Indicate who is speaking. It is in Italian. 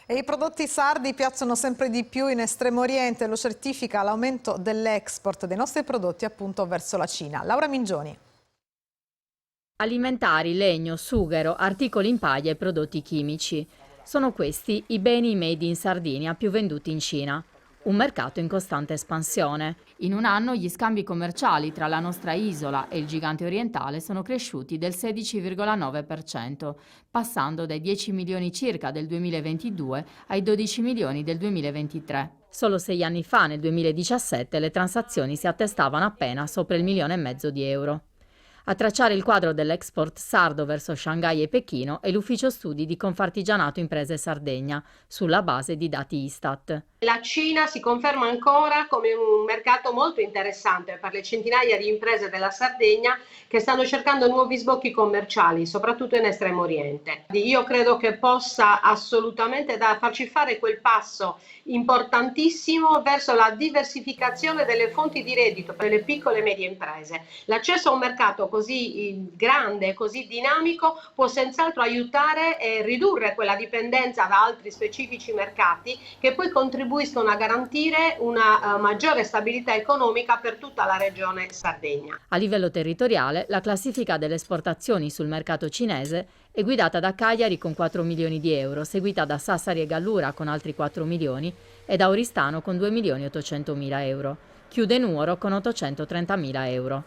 Speaker 1: E i prodotti sardi piacciono sempre di più in Estremo Oriente, lo certifica l'aumento dell'export dei nostri prodotti appunto verso la Cina. Laura Mingioni.
Speaker 2: Alimentari, legno, sughero, articoli in paglia e prodotti chimici. Sono questi i beni made in Sardinia più venduti in Cina. Un mercato in costante espansione. In un anno gli scambi commerciali tra la nostra isola e il gigante orientale sono cresciuti del 16,9%, passando dai 10 milioni circa del 2022 ai 12 milioni del 2023. Solo 6 anni fa, nel 2017, le transazioni si attestavano appena sopra il 1,5 milioni di euro. A tracciare il quadro dell'export sardo verso Shanghai e Pechino è l'Ufficio Studi di Confartigianato Imprese Sardegna, sulla base di dati Istat.
Speaker 3: La Cina si conferma ancora come un mercato molto interessante per le centinaia di imprese della Sardegna che stanno cercando nuovi sbocchi commerciali, soprattutto in Estremo Oriente. Io credo che possa assolutamente farci fare quel passo importantissimo verso la diversificazione delle fonti di reddito per le piccole e medie imprese. L'accesso a un mercato così grande e così dinamico può senz'altro aiutare e ridurre quella dipendenza da altri specifici mercati che poi contribuiscono a garantire una maggiore stabilità economica per tutta la regione Sardegna.
Speaker 2: A livello territoriale, la classifica delle esportazioni sul mercato cinese è guidata da Cagliari con 4 milioni di euro, seguita da Sassari e Gallura con altri 4 milioni e da Oristano con 2 milioni e 800 mila euro. Chiude Nuoro con 830 mila euro.